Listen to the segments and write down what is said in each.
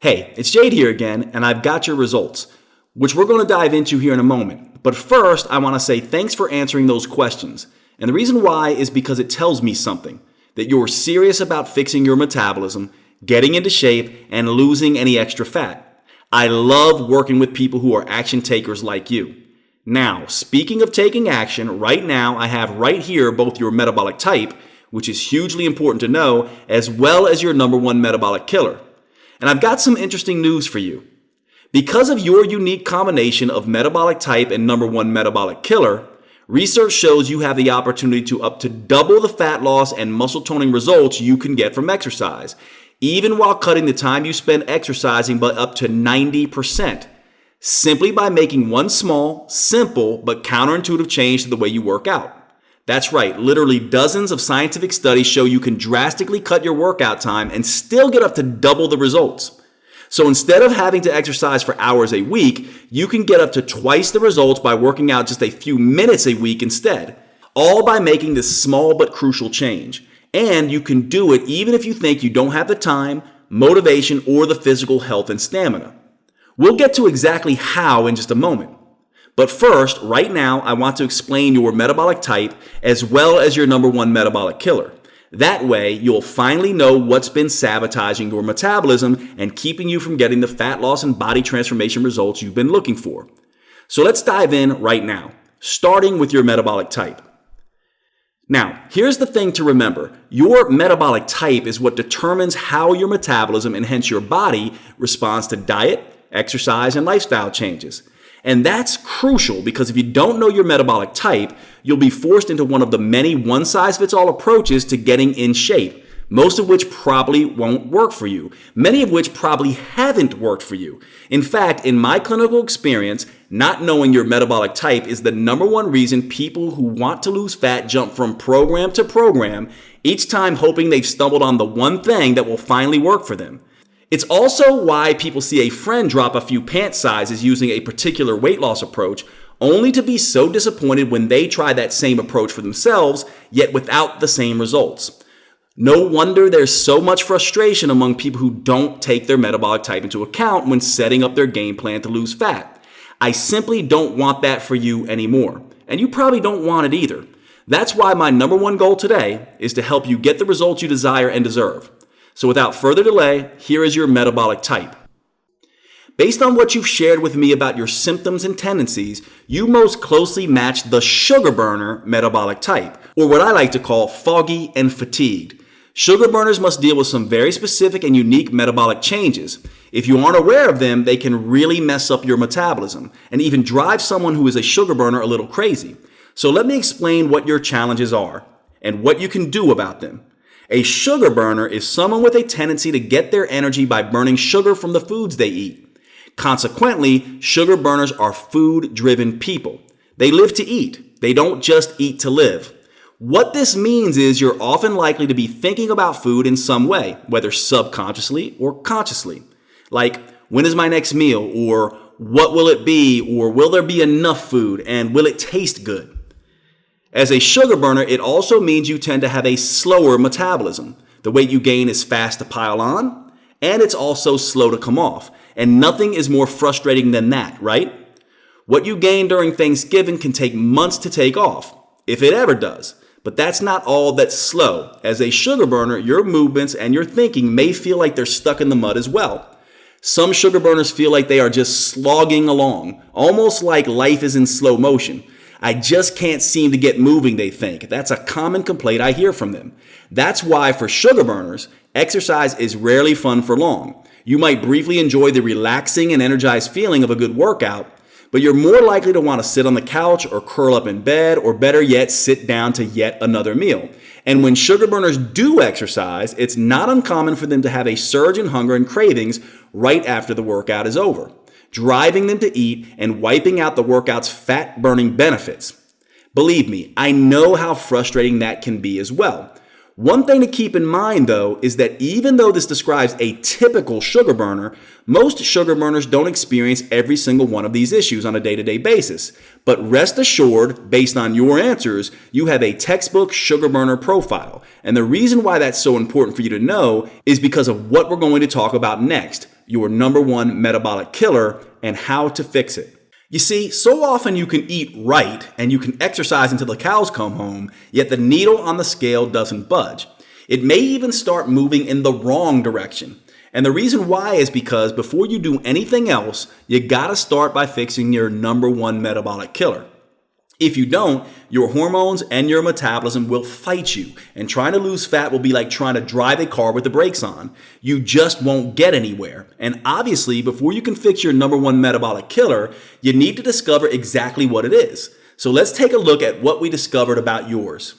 Hey, it's Jade here again, and I've got your results, which we're going to dive into here in a moment. But first, I want to say thanks for answering those questions. And the reason why is because it tells me something, that you're serious about fixing your metabolism, getting into shape, and losing any extra fat. I love working with people who are action takers like you. Now, speaking of taking action, right now I have right here both your metabolic type, which is hugely important to know, as well as your number one metabolic killer. And I've got some interesting news for you. Because of your unique combination of metabolic type and number one metabolic killer, research shows you have the opportunity to up to double the fat loss and muscle toning results you can get from exercise, even while cutting the time you spend exercising by up to 90%, simply by making one small, simple, but counterintuitive change to the way you work out. That's right, literally dozens of scientific studies show you can drastically cut your workout time and still get up to double the results. So instead of having to exercise for hours a week, you can get up to twice the results by working out just a few minutes a week instead, all by making this small but crucial change. And you can do it even if you think you don't have the time, motivation, or the physical health and stamina. We'll get to exactly how in just a moment. But first, right now, I want to explain your metabolic type as well as your number one metabolic killer. That way, you'll finally know what's been sabotaging your metabolism and keeping you from getting the fat loss and body transformation results you've been looking for. So let's dive in right now, starting with your metabolic type. Now, here's the thing to remember. Your metabolic type is what determines how your metabolism and hence your body responds to diet, exercise, and lifestyle changes. And that's crucial because if you don't know your metabolic type, you'll be forced into one of the many one-size-fits-all approaches to getting in shape, most of which probably won't work for you, many of which probably haven't worked for you. In fact, in my clinical experience, not knowing your metabolic type is the number one reason people who want to lose fat jump from program to program, each time hoping they've stumbled on the one thing that will finally work for them. It's also why people see a friend drop a few pant sizes using a particular weight loss approach, only to be so disappointed when they try that same approach for themselves, yet without the same results. No wonder there's so much frustration among people who don't take their metabolic type into account when setting up their game plan to lose fat. I simply don't want that for you anymore, and you probably don't want it either. That's why my number one goal today is to help you get the results you desire and deserve. So without further delay, here is your metabolic type. Based on what you've shared with me about your symptoms and tendencies, you most closely match the sugar burner metabolic type, or what I like to call foggy and fatigued. Sugar burners must deal with some very specific and unique metabolic changes. If you aren't aware of them, they can really mess up your metabolism and even drive someone who is a sugar burner a little crazy. So let me explain what your challenges are and what you can do about them. A sugar burner is someone with a tendency to get their energy by burning sugar from the foods they eat. Consequently, sugar burners are food-driven people. They live to eat. They don't just eat to live. What this means is you're often likely to be thinking about food in some way, whether subconsciously or consciously. Like, when is my next meal? Or what will it be? Or will there be enough food? And will it taste good? As a sugar burner, it also means you tend to have a slower metabolism. The weight you gain is fast to pile on, and it's also slow to come off. And nothing is more frustrating than that, right? What you gain during Thanksgiving can take months to take off, if it ever does. But that's not all that's slow. As a sugar burner, your movements and your thinking may feel like they're stuck in the mud as well. Some sugar burners feel like they are just slogging along, almost like life is in slow motion. I just can't seem to get moving, they think. That's a common complaint I hear from them. That's why for sugar burners, exercise is rarely fun for long. You might briefly enjoy the relaxing and energized feeling of a good workout, but you're more likely to want to sit on the couch or curl up in bed, or better yet, sit down to yet another meal. And when sugar burners do exercise, it's not uncommon for them to have a surge in hunger and cravings right after the workout is over, driving them to eat and wiping out the workout's fat-burning benefits. Believe me, I know how frustrating that can be as well. One thing to keep in mind, though, is that even though this describes a typical sugar burner, most sugar burners don't experience every single one of these issues on a day-to-day basis. But rest assured, based on your answers, you have a textbook sugar burner profile. And the reason why that's so important for you to know is because of what we're going to talk about next, your number one metabolic killer, and how to fix it. You see, so often you can eat right and you can exercise until the cows come home, yet the needle on the scale doesn't budge. It may even start moving in the wrong direction. And the reason why is because before you do anything else, you gotta start by fixing your number one metabolic killer. If you don't, your hormones and your metabolism will fight you, and trying to lose fat will be like trying to drive a car with the brakes on. You just won't get anywhere. And obviously, before you can fix your number one metabolic killer, you need to discover exactly what it is. So let's take a look at what we discovered about yours.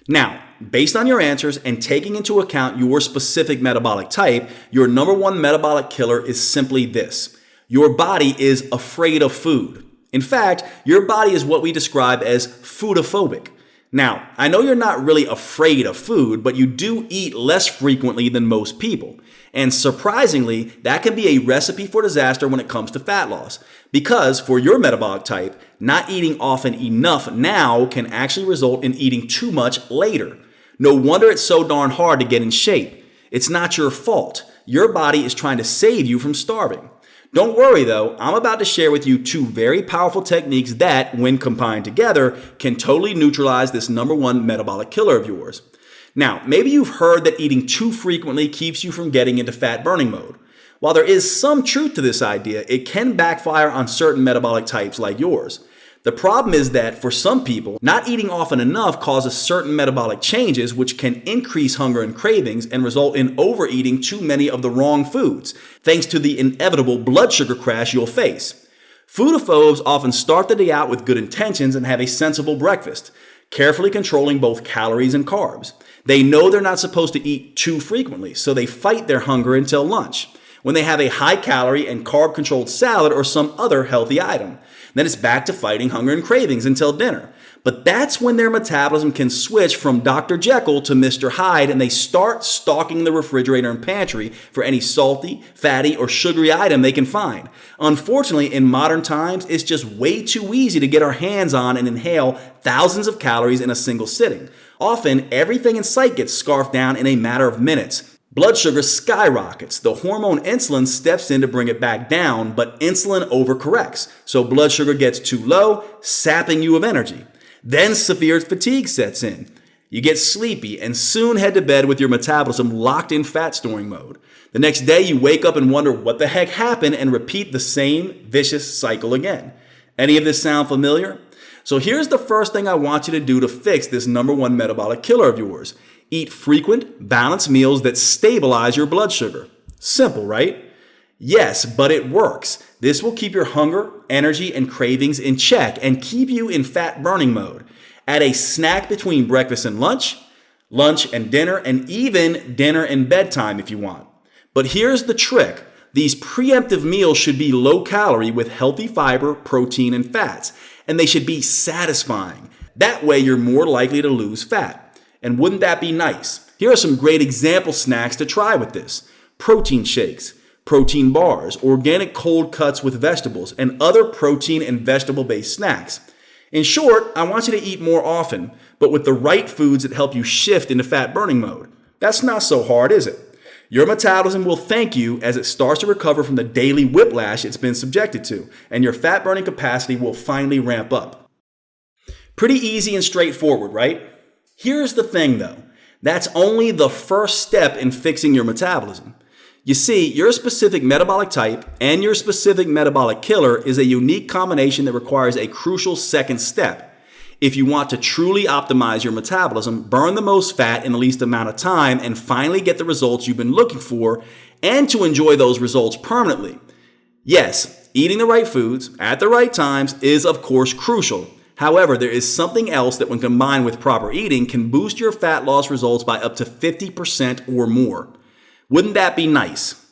Now, based on your answers and taking into account your specific metabolic type, your number one metabolic killer is simply this: your body is afraid of food. In fact, your body is what we describe as foodaphobic. Now, I know you're not really afraid of food, but you do eat less frequently than most people. And surprisingly, that can be a recipe for disaster when it comes to fat loss. Because for your metabolic type, not eating often enough now can actually result in eating too much later. No wonder it's so darn hard to get in shape. It's not your fault. Your body is trying to save you from starving. Don't worry though, I'm about to share with you two very powerful techniques that, when combined together, can totally neutralize this number one metabolic killer of yours. Now, maybe you've heard that eating too frequently keeps you from getting into fat burning mode. While there is some truth to this idea, it can backfire on certain metabolic types like yours. The problem is that for some people, not eating often enough causes certain metabolic changes which can increase hunger and cravings and result in overeating too many of the wrong foods, thanks to the inevitable blood sugar crash you'll face. Foodaphobes often start the day out with good intentions and have a sensible breakfast, carefully controlling both calories and carbs. They know they're not supposed to eat too frequently, so they fight their hunger until lunch, when they have a high-calorie and carb-controlled salad or some other healthy item. Then it's back to fighting hunger and cravings until dinner. But that's when their metabolism can switch from Dr. Jekyll to Mr. Hyde, and they start stalking the refrigerator and pantry for any salty, fatty, or sugary item they can find. Unfortunately, in modern times, it's just way too easy to get our hands on and inhale thousands of calories in a single sitting. Often, everything in sight gets scarfed down in a matter of minutes. Blood sugar skyrockets. The hormone insulin steps in to bring it back down, but insulin overcorrects, so blood sugar gets too low, sapping you of energy. Then severe fatigue sets in. You get sleepy and soon head to bed with your metabolism locked in fat storing mode. The next day you wake up and wonder what the heck happened and repeat the same vicious cycle again. Any of this sound familiar? So here's the first thing I want you to do to fix this number one metabolic killer of yours. Eat frequent, balanced meals that stabilize your blood sugar. Simple, right? Yes, but it works. This will keep your hunger, energy, and cravings in check and keep you in fat burning mode. Add a snack between breakfast and lunch and dinner, and even dinner and bedtime if you want. But here's the trick. These preemptive meals should be low calorie with healthy fiber, protein, and fats, and they should be satisfying. That way you're more likely to lose fat. And wouldn't that be nice? Here are some great example snacks to try with this. Protein shakes, protein bars, organic cold cuts with vegetables, and other protein and vegetable-based snacks. In short, I want you to eat more often, but with the right foods that help you shift into fat burning mode. That's not so hard, is it? Your metabolism will thank you as it starts to recover from the daily whiplash it's been subjected to, and your fat burning capacity will finally ramp up. Pretty easy and straightforward, right? Here's the thing though, that's only the first step in fixing your metabolism. You see, your specific metabolic type and your specific metabolic killer is a unique combination that requires a crucial second step. If you want to truly optimize your metabolism, burn the most fat in the least amount of time, and finally get the results you've been looking for, and to enjoy those results permanently. Yes, eating the right foods at the right times is of course crucial. However, there is something else that when combined with proper eating can boost your fat loss results by up to 50% or more. Wouldn't that be nice?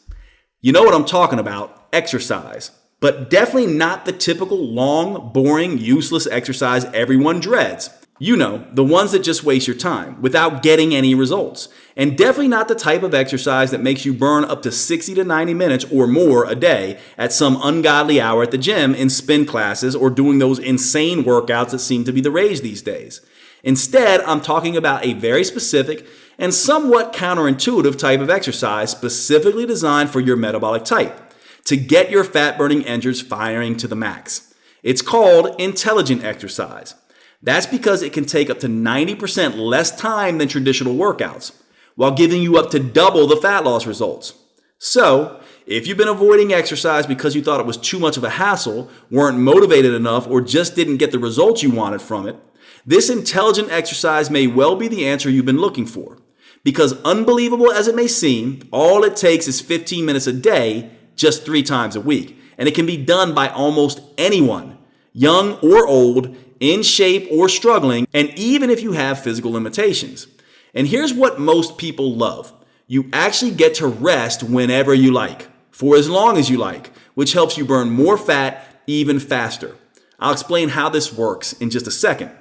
You know what I'm talking about, exercise. But definitely not the typical long, boring, useless exercise everyone dreads. You know, the ones that just waste your time without getting any results. And definitely not the type of exercise that makes you burn up to 60 to 90 minutes or more a day at some ungodly hour at the gym in spin classes or doing those insane workouts that seem to be the rage these days. Instead, I'm talking about a very specific and somewhat counterintuitive type of exercise specifically designed for your metabolic type to get your fat-burning engines firing to the max. It's called intelligent exercise. That's because it can take up to 90% less time than traditional workouts, while giving you up to double the fat loss results. So, if you've been avoiding exercise because you thought it was too much of a hassle, weren't motivated enough, or just didn't get the results you wanted from it, this intelligent exercise may well be the answer you've been looking for. Because unbelievable as it may seem, all it takes is 15 minutes a day, just 3 times a week. And it can be done by almost anyone, young or old, in shape or struggling, and even if you have physical limitations. And here's what most people love. You actually get to rest whenever you like, for as long as you like, which helps you burn more fat even faster. I'll explain how this works in just a second.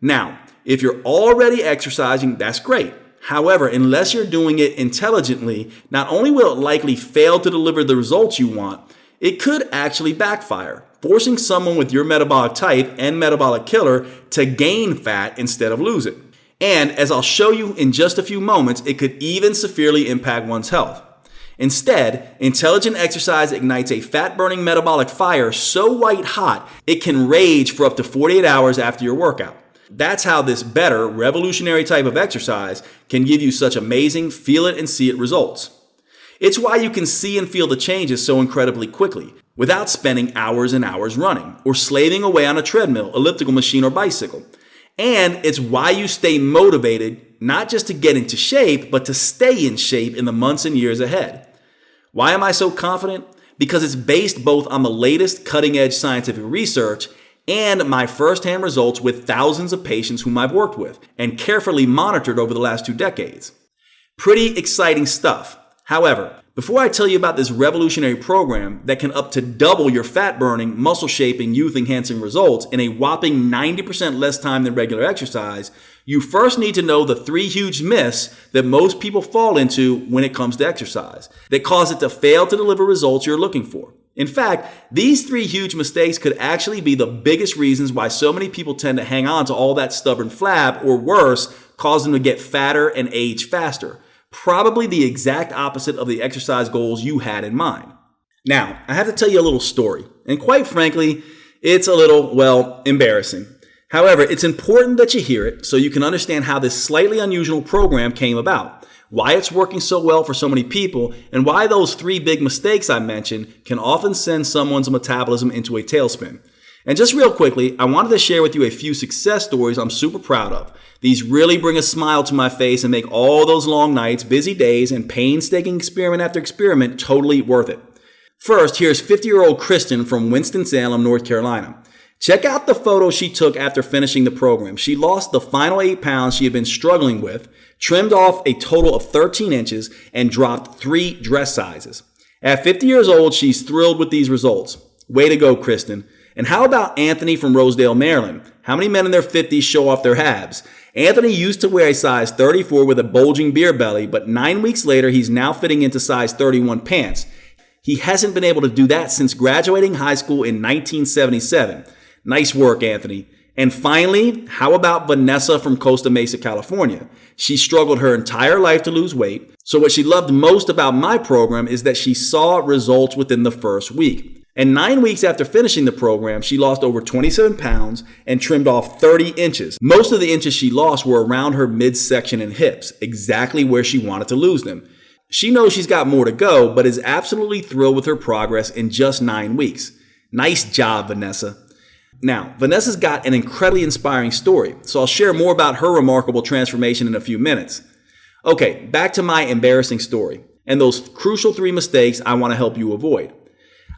Now, if you're already exercising, that's great. However, unless you're doing it intelligently, not only will it likely fail to deliver the results you want, it could actually backfire, forcing someone with your metabolic type and metabolic killer to gain fat instead of lose it. And as I'll show you in just a few moments, it could even severely impact one's health. Instead, intelligent exercise ignites a fat-burning metabolic fire so white hot, it can rage for up to 48 hours after your workout. That's how this better, revolutionary type of exercise can give you such amazing feel it and see it results. It's why you can see and feel the changes so incredibly quickly, without spending hours and hours running, or slaving away on a treadmill, elliptical machine, or bicycle. And it's why you stay motivated, not just to get into shape, but to stay in shape in the months and years ahead. Why am I so confident? Because it's based both on the latest cutting-edge scientific research and my firsthand results with thousands of patients whom I've worked with and carefully monitored over the last 2 decades. Pretty exciting stuff. However, before I tell you about this revolutionary program that can up to double your fat-burning, muscle-shaping, youth-enhancing results in a whopping 90% less time than regular exercise, you first need to know the 3 huge myths that most people fall into when it comes to exercise that cause it to fail to deliver results you're looking for. In fact, these 3 huge mistakes could actually be the biggest reasons why so many people tend to hang on to all that stubborn flab, or worse, cause them to get fatter and age faster. Probably the exact opposite of the exercise goals you had in mind. Now, I have to tell you a little story, and quite frankly, it's a little, well, embarrassing. However, it's important that you hear it so you can understand how this slightly unusual program came about, why it's working so well for so many people, and why those 3 big mistakes I mentioned can often send someone's metabolism into a tailspin. And just real quickly, I wanted to share with you a few success stories I'm super proud of. These really bring a smile to my face and make all those long nights, busy days, and painstaking experiment after experiment totally worth it. First, here's 50-year-old Kristen from Winston-Salem, North Carolina. Check out the photo she took after finishing the program. She lost the final 8 pounds she had been struggling with, trimmed off a total of 13 inches, and dropped 3 dress sizes. At 50 years old, she's thrilled with these results. Way to go, Kristen. And how about Anthony from Rosedale, Maryland? How many men in their 50s show off their abs? Anthony used to wear a size 34 with a bulging beer belly, but 9 weeks later, he's now fitting into size 31 pants. He hasn't been able to do that since graduating high school in 1977. Nice work, Anthony. And finally, how about Vanessa from Costa Mesa, California? She struggled her entire life to lose weight. So what she loved most about my program is that she saw results within the first week. And 9 weeks after finishing the program, she lost over 27 pounds and trimmed off 30 inches. Most of the inches she lost were around her midsection and hips, exactly where she wanted to lose them. She knows she's got more to go, but is absolutely thrilled with her progress in just 9 weeks. Nice job, Vanessa. Now, Vanessa's got an incredibly inspiring story, so I'll share more about her remarkable transformation in a few minutes. Okay, back to my embarrassing story and those crucial 3 mistakes I want to help you avoid.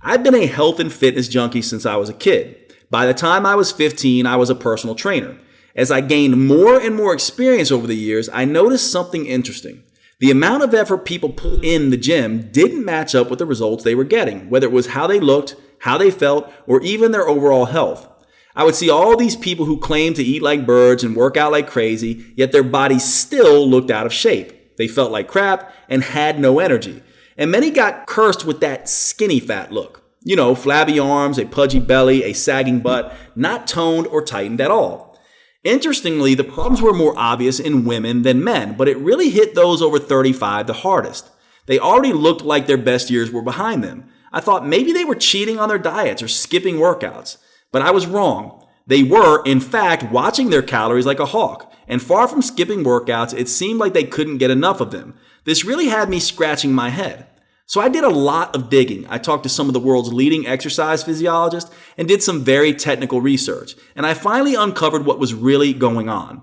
I've been a health and fitness junkie since I was a kid. By the time I was 15, I was a personal trainer. As I gained more and more experience over the years, I noticed something interesting. The amount of effort people put in the gym didn't match up with the results they were getting, whether it was how they looked, how they felt, or even their overall health. I would see all these people who claimed to eat like birds and work out like crazy, yet their bodies still looked out of shape. They felt like crap and had no energy. And many got cursed with that skinny fat look. You know, flabby arms, a pudgy belly, a sagging butt, not toned or tightened at all. Interestingly, the problems were more obvious in women than men, but it really hit those over 35 the hardest. They already looked like their best years were behind them. I thought maybe they were cheating on their diets or skipping workouts, but I was wrong. They were, in fact, watching their calories like a hawk, and far from skipping workouts, it seemed like they couldn't get enough of them. This really had me scratching my head. So I did a lot of digging. I talked to some of the world's leading exercise physiologists and did some very technical research, and I finally uncovered what was really going on.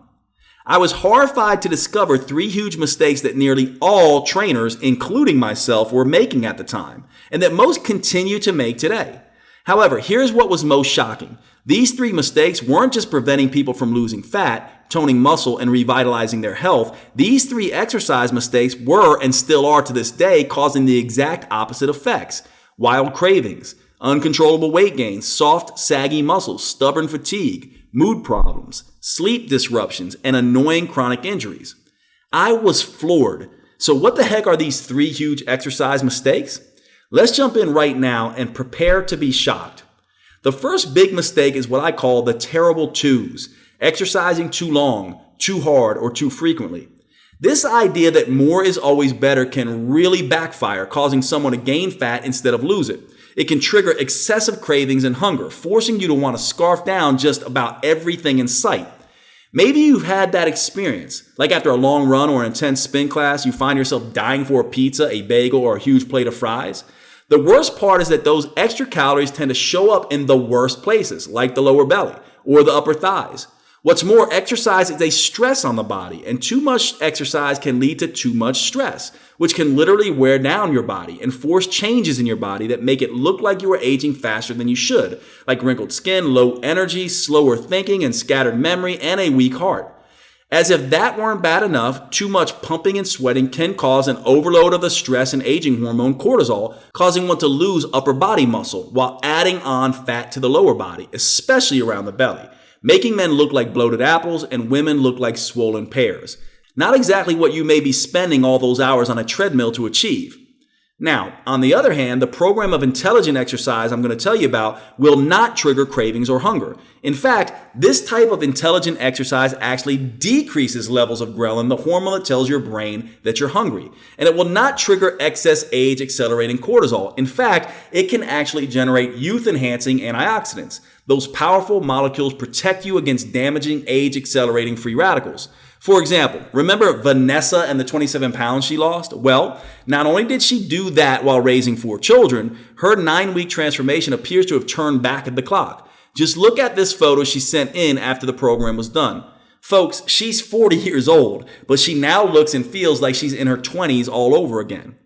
I was horrified to discover 3 huge mistakes that nearly all trainers, including myself, were making at the time, and that most continue to make today. However, here's what was most shocking. These 3 mistakes weren't just preventing people from losing fat, toning muscle, and revitalizing their health. These 3 exercise mistakes were, and still are to this day, causing the exact opposite effects. Wild cravings, uncontrollable weight gain, soft, saggy muscles, stubborn fatigue, mood problems, sleep disruptions, and annoying chronic injuries. I was floored. So what the heck are these 3 huge exercise mistakes? Let's jump in right now and prepare to be shocked. The first big mistake is what I call the terrible twos: exercising too long, too hard, or too frequently. This idea that more is always better can really backfire, causing someone to gain fat instead of lose it. It can trigger excessive cravings and hunger, forcing you to want to scarf down just about everything in sight. Maybe you've had that experience, like after a long run or an intense spin class, you find yourself dying for a pizza, a bagel, or a huge plate of fries. The worst part is that those extra calories tend to show up in the worst places, like the lower belly or the upper thighs. What's more, exercise is a stress on the body, and too much exercise can lead to too much stress, which can literally wear down your body and force changes in your body that make it look like you are aging faster than you should, like wrinkled skin, low energy, slower thinking, and scattered memory, and a weak heart. As if that weren't bad enough, too much pumping and sweating can cause an overload of the stress and aging hormone cortisol, causing one to lose upper body muscle while adding on fat to the lower body, especially around the belly, making men look like bloated apples and women look like swollen pears. Not exactly what you may be spending all those hours on a treadmill to achieve. Now, on the other hand, the program of intelligent exercise I'm going to tell you about will not trigger cravings or hunger. In fact, this type of intelligent exercise actually decreases levels of ghrelin, the hormone that tells your brain that you're hungry. And it will not trigger excess age-accelerating cortisol. In fact, it can actually generate youth-enhancing antioxidants. Those powerful molecules protect you against damaging age-accelerating free radicals. For example, remember Vanessa and the 27 pounds she lost? Well, not only did she do that while raising 4 children, her 9-week transformation appears to have turned back at the clock. Just look at this photo she sent in after the program was done. Folks, she's 40 years old, but she now looks and feels like she's in her 20s all over again.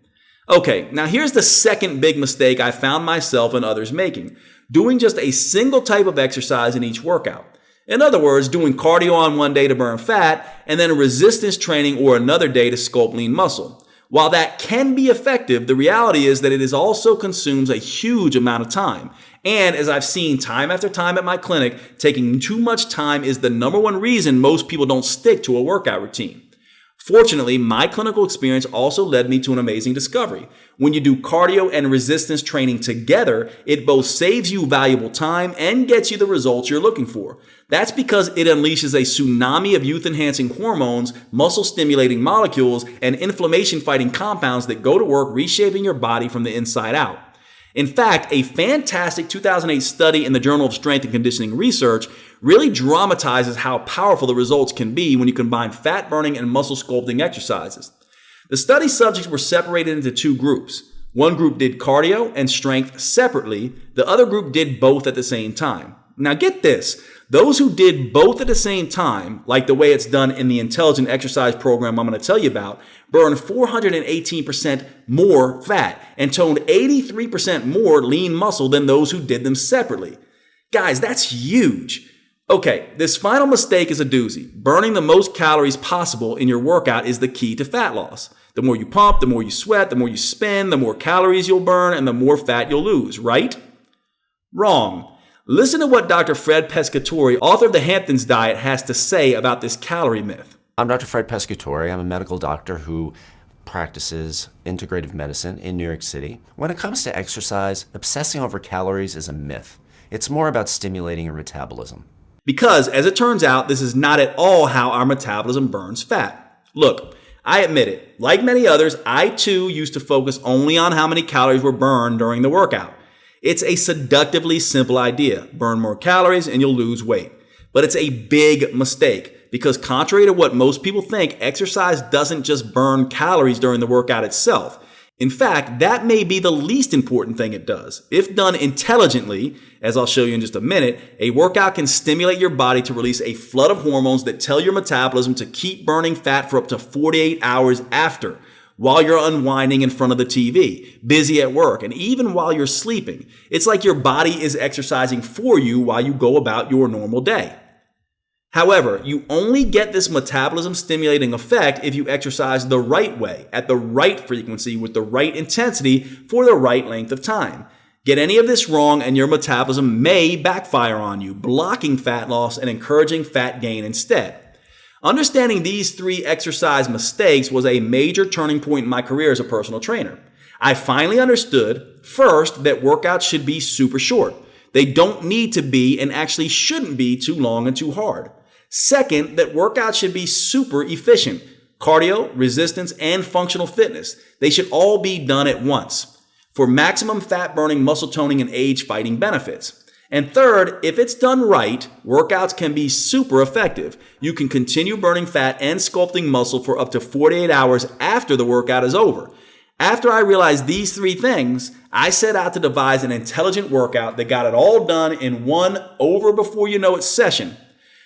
Okay, now here's the second big mistake I found myself and others making: doing just a single type of exercise in each workout. In other words, doing cardio on one day to burn fat and then resistance training or another day to sculpt lean muscle. While that can be effective, the reality is that it also consumes a huge amount of time. And as I've seen time after time at my clinic, taking too much time is the number one reason most people don't stick to a workout routine. Fortunately, my clinical experience also led me to an amazing discovery. When you do cardio and resistance training together, it both saves you valuable time and gets you the results you're looking for. That's because it unleashes a tsunami of youth-enhancing hormones, muscle-stimulating molecules, and inflammation-fighting compounds that go to work reshaping your body from the inside out. In fact, a fantastic 2008 study in the Journal of Strength and Conditioning Research really dramatizes how powerful the results can be when you combine fat burning and muscle sculpting exercises. The study subjects were separated into 2 groups. One group did cardio and strength separately. The other group did both at the same time. Now get this, those who did both at the same time, like the way it's done in the intelligent exercise program I'm going to tell you about, burned 418% more fat and toned 83% more lean muscle than those who did them separately. Guys, that's huge. Okay, this final mistake is a doozy. Burning the most calories possible in your workout is the key to fat loss. The more you pump, the more you sweat, the more you spin, the more calories you'll burn, and the more fat you'll lose, right? Wrong. Listen to what Dr. Fred Pescatore, author of the Hamptons Diet, has to say about this calorie myth. I'm Dr. Fred Pescatore. I'm a medical doctor who practices integrative medicine in New York City. When it comes to exercise, obsessing over calories is a myth. It's more about stimulating your metabolism. Because, as it turns out, this is not at all how our metabolism burns fat. Look, I admit it. Like many others, I too used to focus only on how many calories were burned during the workout. It's a seductively simple idea. Burn more calories and you'll lose weight. But it's a big mistake because contrary to what most people think, exercise doesn't just burn calories during the workout itself. In fact, that may be the least important thing it does. If done intelligently, as I'll show you in just a minute, a workout can stimulate your body to release a flood of hormones that tell your metabolism to keep burning fat for up to 48 hours after, while you're unwinding in front of the TV, busy at work, and even while you're sleeping. It's like your body is exercising for you while you go about your normal day. However, you only get this metabolism stimulating effect if you exercise the right way, at the right frequency, with the right intensity, for the right length of time. Get any of this wrong and your metabolism may backfire on you, blocking fat loss and encouraging fat gain instead. Understanding these 3 exercise mistakes was a major turning point in my career as a personal trainer. I finally understood, first, that workouts should be super short. They don't need to be and actually shouldn't be too long and too hard. Second, that workouts should be super efficient. Cardio, resistance, and functional fitness. They should all be done at once for maximum fat burning, muscle toning, and age fighting benefits. And third, if it's done right, workouts can be super effective. You can continue burning fat and sculpting muscle for up to 48 hours after the workout is over. After I realized these 3 things, I set out to devise an intelligent workout that got it all done in one over before you know it session.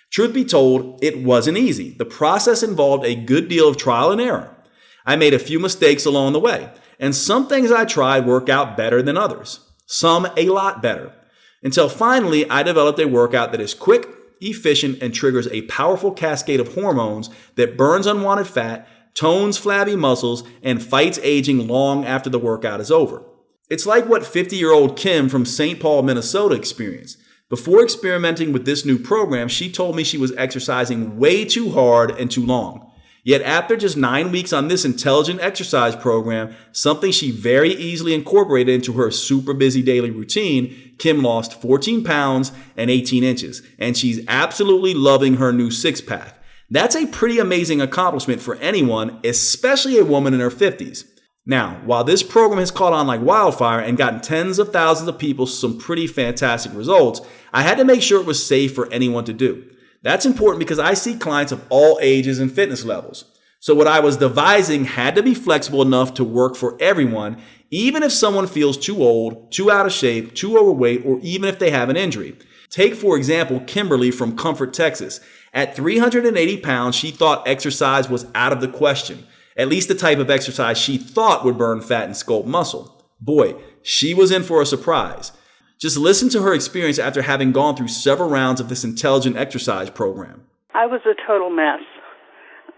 Truth be told, it wasn't easy. The process involved a good deal of trial and error. I made a few mistakes along the way, and some things I tried work out better than others. Some a lot better. Until finally, I developed a workout that is quick, efficient, and triggers a powerful cascade of hormones that burns unwanted fat, tones flabby muscles, and fights aging long after the workout is over. It's like what 50-year-old Kim from St. Paul, Minnesota experienced. Before experimenting with this new program, she told me she was exercising way too hard and too long. Yet after just 9 weeks on this intelligent exercise program, something she very easily incorporated into her super busy daily routine, Kim lost 14 pounds and 18 inches, and she's absolutely loving her new six-pack. That's a pretty amazing accomplishment for anyone, especially a woman in her 50s. Now, while this program has caught on like wildfire and gotten tens of thousands of people some pretty fantastic results, I had to make sure it was safe for anyone to do. That's important because I see clients of all ages and fitness levels. So what I was devising had to be flexible enough to work for everyone, even if someone feels too old, too out of shape, too overweight, or even if they have an injury. Take, for example, Kimberly from Comfort, Texas. At 380 pounds, she thought exercise was out of the question. At least the type of exercise she thought would burn fat and sculpt muscle. Boy, she was in for a surprise. Just listen to her experience after having gone through several rounds of this intelligent exercise program. I was a total mess.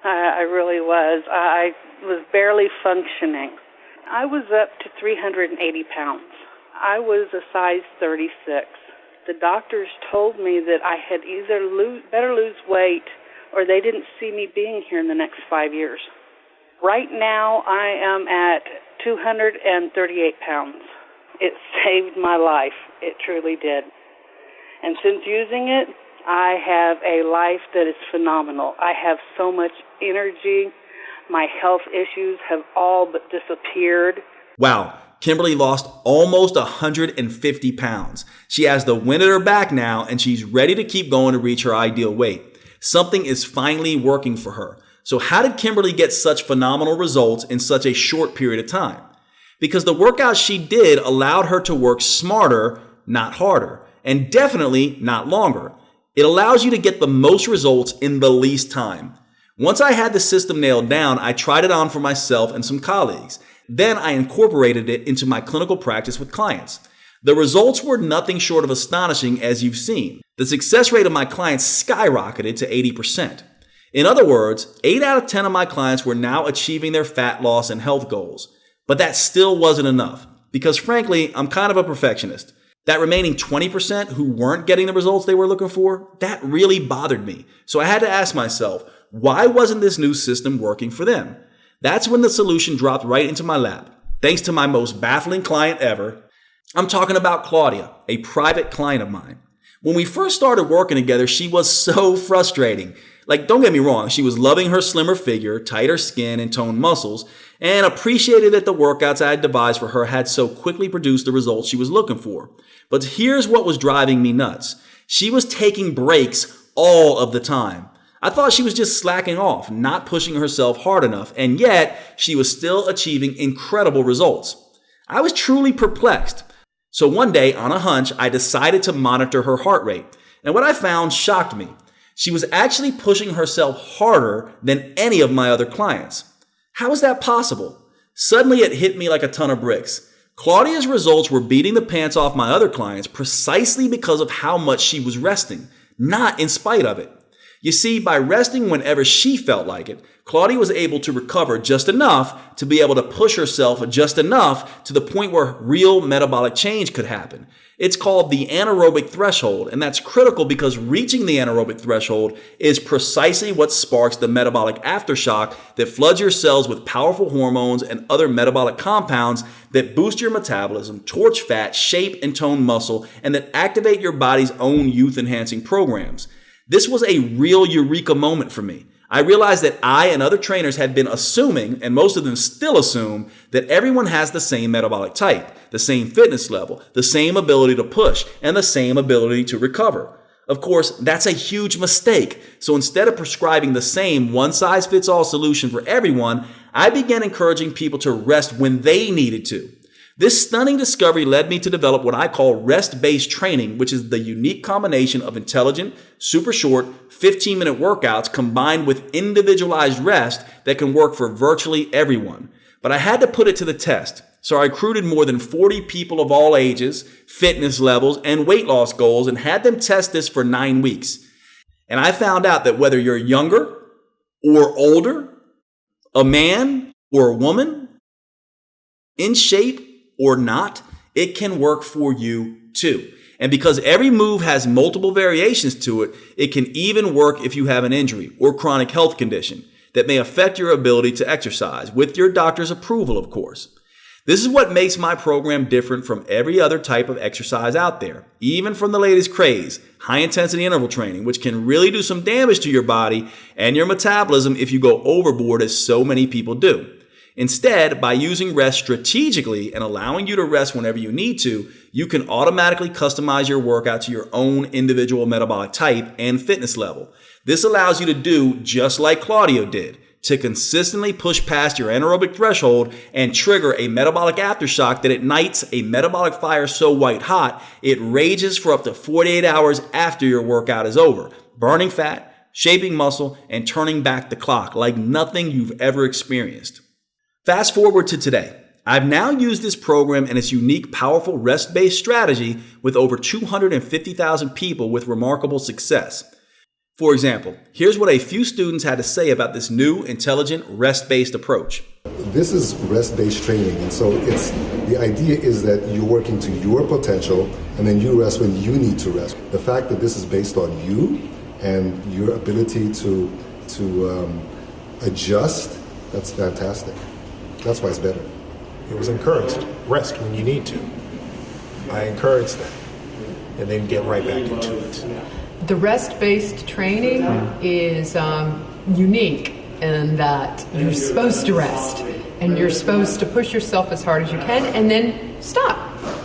I really was. I was barely functioning. I was up to 380 pounds. I was a size 36. The doctors told me that I had either better lose weight or they didn't see me being here in the next 5 years. Right now, I am at 238 pounds. It saved my life. It truly did. And since using it, I have a life that is phenomenal. I have so much energy. My health issues have all but disappeared. Wow, Kimberly lost almost 150 pounds. She has the wind at her back now, and she's ready to keep going to reach her ideal weight. Something is finally working for her. So how did Kimberly get such phenomenal results in such a short period of time? Because the workouts she did allowed her to work smarter, not harder, and definitely not longer. It allows you to get the most results in the least time. Once I had the system nailed down, I tried it on for myself and some colleagues. Then I incorporated it into my clinical practice with clients. The results were nothing short of astonishing, as you've seen. The success rate of my clients skyrocketed to 80%. In other words, 8 out of 10 of my clients were now achieving their fat loss and health goals. But that still wasn't enough, because frankly, I'm kind of a perfectionist. That remaining 20% who weren't getting the results they were looking for, that really bothered me. So I had to ask myself, why wasn't this new system working for them? That's when the solution dropped right into my lap, thanks to my most baffling client ever. I'm talking about Claudia, a private client of mine. When we first started working together, she was so frustrating. Like, don't get me wrong, she was loving her slimmer figure, tighter skin, and toned muscles, and appreciated that the workouts I had devised for her had so quickly produced the results she was looking for. But here's what was driving me nuts. She was taking breaks all of the time. I thought she was just slacking off, not pushing herself hard enough, and yet she was still achieving incredible results. I was truly perplexed. So one day, on a hunch, I decided to monitor her heart rate. And what I found shocked me. She was actually pushing herself harder than any of my other clients. How is that possible? Suddenly it hit me like a ton of bricks. Claudia's results were beating the pants off my other clients precisely because of how much she was resting, not in spite of it. You see, by resting whenever she felt like it, Claudia was able to recover just enough to be able to push herself just enough to the point where real metabolic change could happen. It's called the anaerobic threshold, and that's critical because reaching the anaerobic threshold is precisely what sparks the metabolic aftershock that floods your cells with powerful hormones and other metabolic compounds that boost your metabolism, torch fat, shape and tone muscle, and that activate your body's own youth-enhancing programs. This was a real eureka moment for me. I realized that I and other trainers had been assuming, and most of them still assume, that everyone has the same metabolic type, the same fitness level, the same ability to push, and the same ability to recover. Of course, that's a huge mistake. So instead of prescribing the same one-size-fits-all solution for everyone, I began encouraging people to rest when they needed to. This stunning discovery led me to develop what I call rest-based training, which is the unique combination of intelligent, super short, 15-minute workouts combined with individualized rest that can work for virtually everyone. But I had to put it to the test. So I recruited more than 40 people of all ages, fitness levels, and weight loss goals and had them test this for 9 weeks. And I found out that whether you're younger or older, a man or a woman, in shape or not, it can work for you too. And because every move has multiple variations to it, it can even work if you have an injury or chronic health condition that may affect your ability to exercise, with your doctor's approval, of course. This is what makes my program different from every other type of exercise out there, even from the latest craze, high-intensity interval training, which can really do some damage to your body and your metabolism if you go overboard, as so many people do. Instead, by using rest strategically and allowing you to rest whenever you need to, you can automatically customize your workout to your own individual metabolic type and fitness level. This allows you to do just like Claudio did, to consistently push past your anaerobic threshold and trigger a metabolic aftershock that ignites a metabolic fire so white hot, it rages for up to 48 hours after your workout is over, burning fat, shaping muscle, and turning back the clock like nothing you've ever experienced. Fast forward to today. I've now used this program and its unique, powerful rest-based strategy with over 250,000 people with remarkable success. For example, here's what a few students had to say about this new, intelligent, rest-based approach. This is rest-based training, and so the idea is that you're working to your potential, and then you rest when you need to rest. The fact that this is based on you and your ability to adjust, that's fantastic. That's why it's better. It was encouraged. Rest when you need to. I encourage that. And then get right back into it. The rest-based training is unique in that you're supposed to rest. And you're supposed to push yourself as hard as you can and then stop.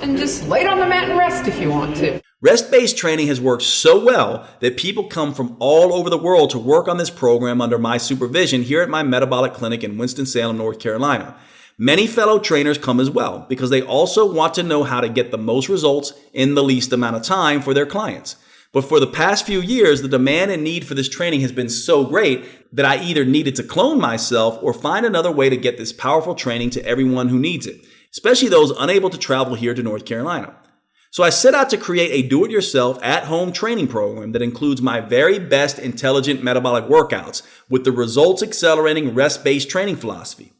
And just lay on the mat and rest if you want to. Rest-based training has worked so well that people come from all over the world to work on this program under my supervision here at my metabolic clinic in Winston-Salem, North Carolina. Many fellow trainers come as well because they also want to know how to get the most results in the least amount of time for their clients. But for the past few years, the demand and need for this training has been so great that I either needed to clone myself or find another way to get this powerful training to everyone who needs it, especially those unable to travel here to North Carolina. So I set out to create a do-it-yourself at-home training program that includes my very best intelligent metabolic workouts with the results-accelerating rest-based training philosophy.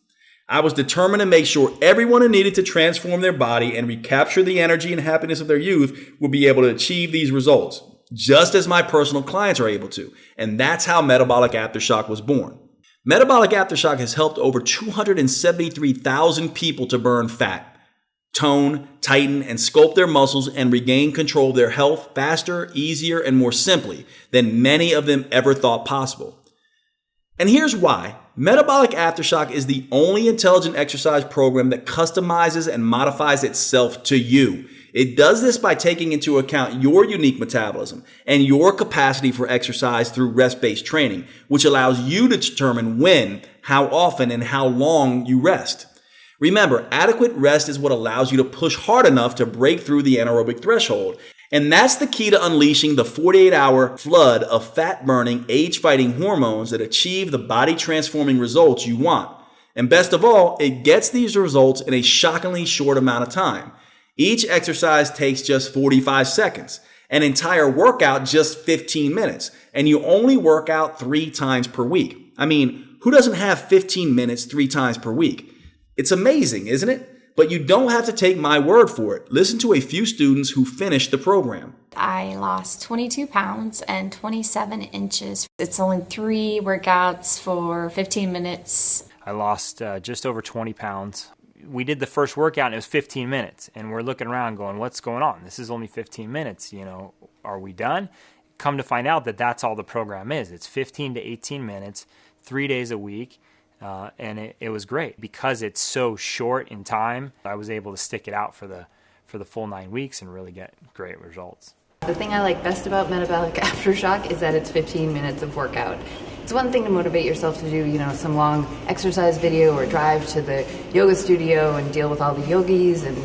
I was determined to make sure everyone who needed to transform their body and recapture the energy and happiness of their youth would be able to achieve these results, just as my personal clients are able to. And that's how Metabolic Aftershock was born. Metabolic Aftershock has helped over 273,000 people to burn fat, tone, tighten, and sculpt their muscles and regain control of their health faster, easier, and more simply than many of them ever thought possible. And here's why. Metabolic Aftershock is the only intelligent exercise program that customizes and modifies itself to you. It does this by taking into account your unique metabolism and your capacity for exercise through rest-based training, which allows you to determine when, how often, and how long you rest. Remember, adequate rest is what allows you to push hard enough to break through the anaerobic threshold. And that's the key to unleashing the 48-hour flood of fat-burning, age-fighting hormones that achieve the body-transforming results you want. And best of all, it gets these results in a shockingly short amount of time. Each exercise takes just 45 seconds, an entire workout just 15 minutes, and you only work out 3 times per week. I mean, who doesn't have 15 minutes 3 times per week? It's amazing, isn't it? But you don't have to take my word for it. Listen to a few students who finished the program. I lost 22 pounds and 27 inches. It's only 3 workouts for 15 minutes. I lost just over 20 pounds. We did the first workout and it was 15 minutes. And we're looking around going, what's going on? This is only 15 minutes. Are we done? Come to find out that that's all the program is. It's 15 to 18 minutes, 3 days a week. And it was great. Because it's so short in time, I was able to stick it out for the full 9 weeks and really get great results. The thing I like best about Metabolic Aftershock is that it's 15 minutes of workout. It's one thing to motivate yourself to do, some long exercise video or drive to the yoga studio and deal with all the yogis and,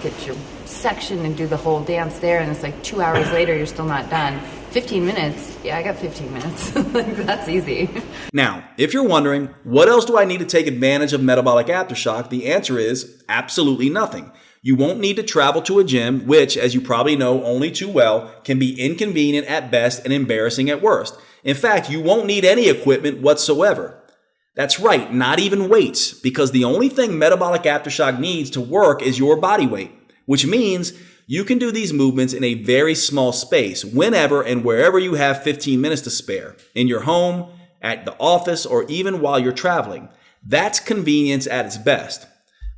get your section and do the whole dance there. And it's like 2 hours later, you're still not done. 15 minutes, yeah, I got 15 minutes. That's easy. Now, if you're wondering, what else do I need to take advantage of Metabolic Aftershock? The answer is absolutely nothing. You won't need to travel to a gym, which, as you probably know only too well, can be inconvenient at best and embarrassing at worst. In fact, you won't need any equipment whatsoever. That's right, not even weights, because the only thing Metabolic Aftershock needs to work is your body weight, which means you can do these movements in a very small space, whenever and wherever you have 15 minutes to spare, in your home, at the office, or even while you're traveling. That's convenience at its best.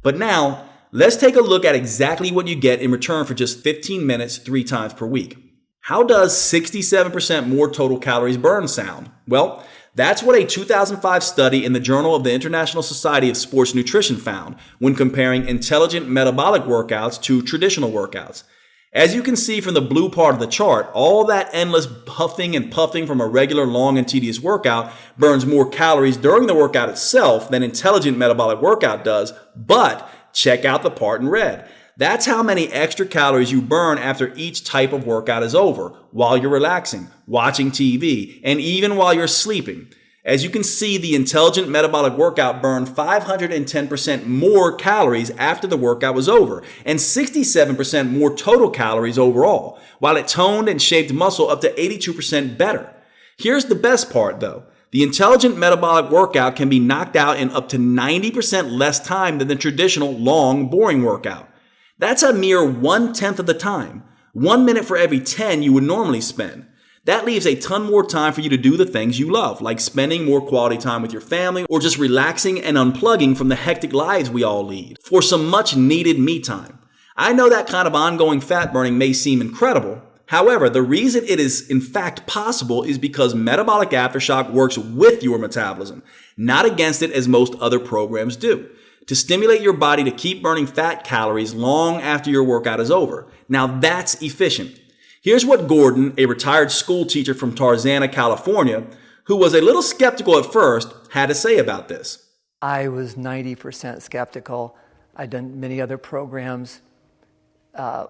But now, let's take a look at exactly what you get in return for just 15 minutes 3 times per week. How does 67% more total calories burned sound? Well, that's what a 2005 study in the Journal of the International Society of Sports Nutrition found when comparing intelligent metabolic workouts to traditional workouts. As you can see from the blue part of the chart, all that endless huffing and puffing from a regular long and tedious workout burns more calories during the workout itself than intelligent metabolic workout does, but check out the part in red. That's how many extra calories you burn after each type of workout is over, while you're relaxing, watching TV, and even while you're sleeping. As you can see, the intelligent metabolic workout burned 510% more calories after the workout was over, and 67% more total calories overall, while it toned and shaped muscle up to 82% better. Here's the best part though. The intelligent metabolic workout can be knocked out in up to 90% less time than the traditional long, boring workout. That's a mere 1/10 of the time. 1 minute for every 10 you would normally spend. That leaves a ton more time for you to do the things you love, like spending more quality time with your family or just relaxing and unplugging from the hectic lives we all lead for some much needed me time. I know that kind of ongoing fat burning may seem incredible. However, the reason it is in fact possible is because Metabolic Aftershock works with your metabolism, not against it as most other programs do, to stimulate your body to keep burning fat calories long after your workout is over. Now that's efficient. Here's what Gordon, a retired school teacher from Tarzana, California, who was a little skeptical at first, had to say about this. I was 90% skeptical. I'd done many other programs,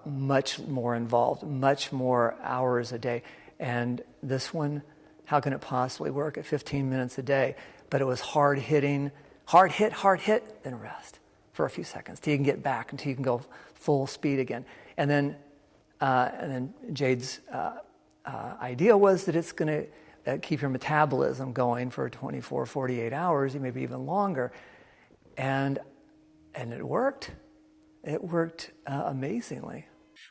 much more involved, much more hours a day. And this one, how can it possibly work at 15 minutes a day? But it was hard hit, then rest for a few seconds till you can get back, until you can go full speed again. And then Jade's idea was that it's going to keep your metabolism going for 24, 48 hours, maybe even longer. And it worked. It worked amazingly.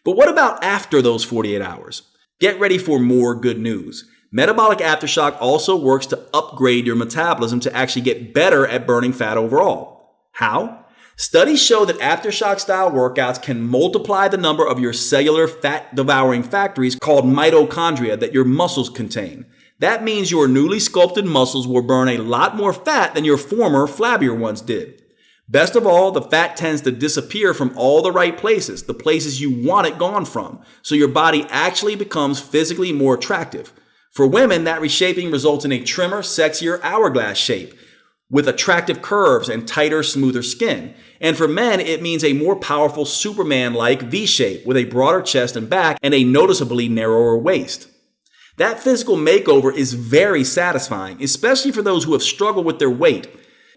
But what about after those 48 hours? Get ready for more good news. Metabolic Aftershock also works to upgrade your metabolism to actually get better at burning fat overall. How? Studies show that aftershock style workouts can multiply the number of your cellular fat devouring factories called mitochondria that your muscles contain. That means your newly sculpted muscles will burn a lot more fat than your former flabbier ones did. Best of all, the fat tends to disappear from all the right places, the places you want it gone from, so your body actually becomes physically more attractive. For women, that reshaping results in a trimmer, sexier hourglass shape with attractive curves and tighter, smoother skin. And for men, it means a more powerful Superman-like V shape with a broader chest and back and a noticeably narrower waist. That physical makeover is very satisfying, especially for those who have struggled with their weight.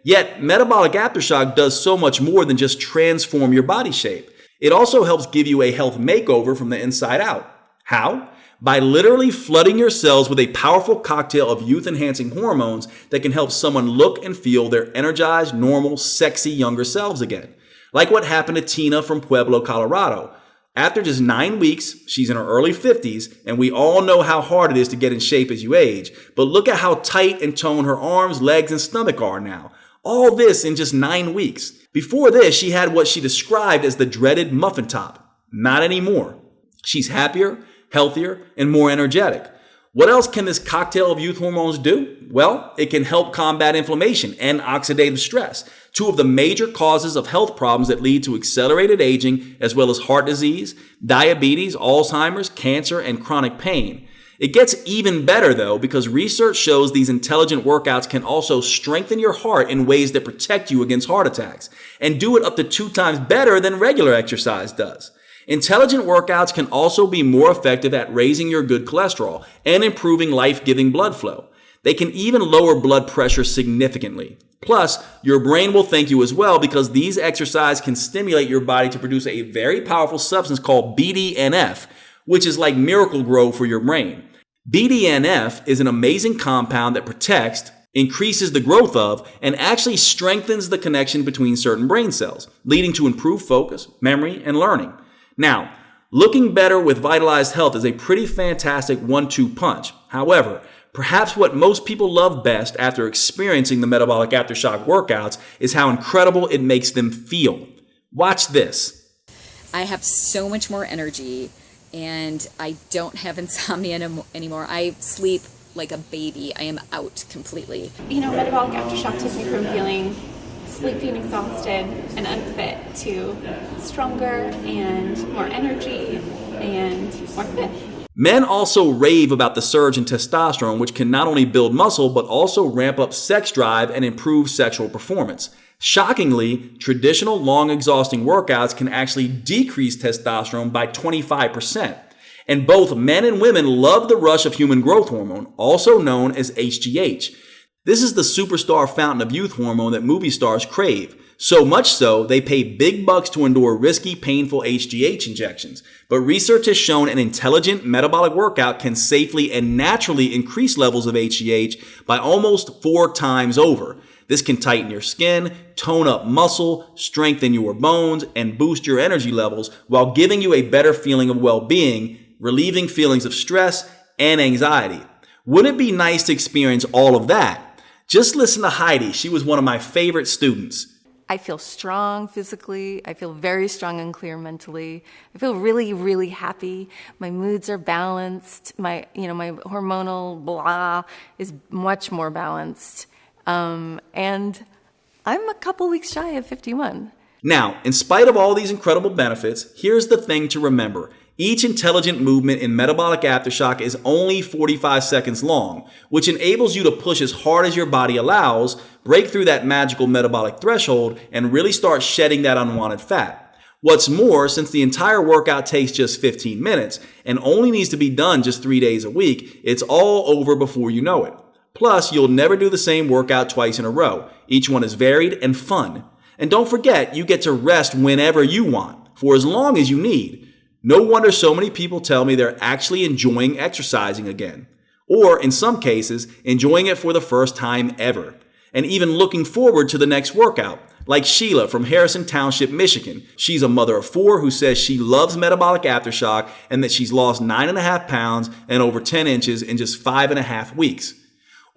Yet, metabolic aftershock does so much more than just transform your body shape. It also helps give you a health makeover from the inside out. How? By literally flooding your cells with a powerful cocktail of youth-enhancing hormones that can help someone look and feel their energized, normal, sexy younger selves again. Like what happened to Tina from Pueblo, Colorado. After just 9 weeks, she's in her early 50s, and we all know how hard it is to get in shape as you age. But look at how tight and toned her arms, legs, and stomach are now. All this in just 9 weeks. Before this, she had what she described as the dreaded muffin top. Not anymore. She's happier, healthier, and more energetic. What else can this cocktail of youth hormones do? Well, it can help combat inflammation and oxidative stress, two of the major causes of health problems that lead to accelerated aging, as well as heart disease, diabetes, Alzheimer's, cancer, and chronic pain. It gets even better though, because research shows these intelligent workouts can also strengthen your heart in ways that protect you against heart attacks, and do it up to 2 times better than regular exercise does. Intelligent workouts can also be more effective at raising your good cholesterol and improving life-giving blood flow. They can even lower blood pressure significantly. Plus, your brain will thank you as well, because these exercises can stimulate your body to produce a very powerful substance called BDNF, which is like Miracle-Gro for your brain. BDNF is an amazing compound that protects, increases the growth of, and actually strengthens the connection between certain brain cells, leading to improved focus, memory, and learning. Now, looking better with vitalized health is a pretty fantastic 1-2 punch. However, perhaps what most people love best after experiencing the metabolic aftershock workouts is how incredible it makes them feel. Watch this. I have so much more energy, and I don't have insomnia anymore. I sleep like a baby. I am out completely. You know, metabolic aftershock took me from feeling sleepy and exhausted and unfit to stronger and more energy and more fit. Men also rave about the surge in testosterone, which can not only build muscle, but also ramp up sex drive and improve sexual performance. Shockingly, traditional long exhausting workouts can actually decrease testosterone by 25%. And both men and women love the rush of human growth hormone, also known as HGH. This is the superstar fountain of youth hormone that movie stars crave. So much so, they pay big bucks to endure risky, painful HGH injections. But research has shown an intelligent metabolic workout can safely and naturally increase levels of HGH by almost 4 times over. This can tighten your skin, tone up muscle, strengthen your bones, and boost your energy levels while giving you a better feeling of well-being, relieving feelings of stress and anxiety. Wouldn't it be nice to experience all of that? Just listen to Heidi. She was one of my favorite students. I feel strong physically. I feel very strong and clear mentally. I feel really, really happy. My moods are balanced. My hormonal blah is much more balanced. And I'm a couple weeks shy of 51. Now, in spite of all these incredible benefits, here's the thing to remember. Each intelligent movement in metabolic aftershock is only 45 seconds long, which enables you to push as hard as your body allows, break through that magical metabolic threshold, and really start shedding that unwanted fat. What's more, since the entire workout takes just 15 minutes and only needs to be done just 3 days a week, it's all over before you know it. Plus, you'll never do the same workout twice in a row. Each one is varied and fun. And don't forget, you get to rest whenever you want, for as long as you need. No wonder so many people tell me they're actually enjoying exercising again. Or, in some cases, enjoying it for the first time ever. And even looking forward to the next workout. Like Sheila from Harrison Township, Michigan. She's a mother of 4 who says she loves metabolic aftershock and that she's lost 9.5 pounds and over 10 inches in just 5.5 weeks.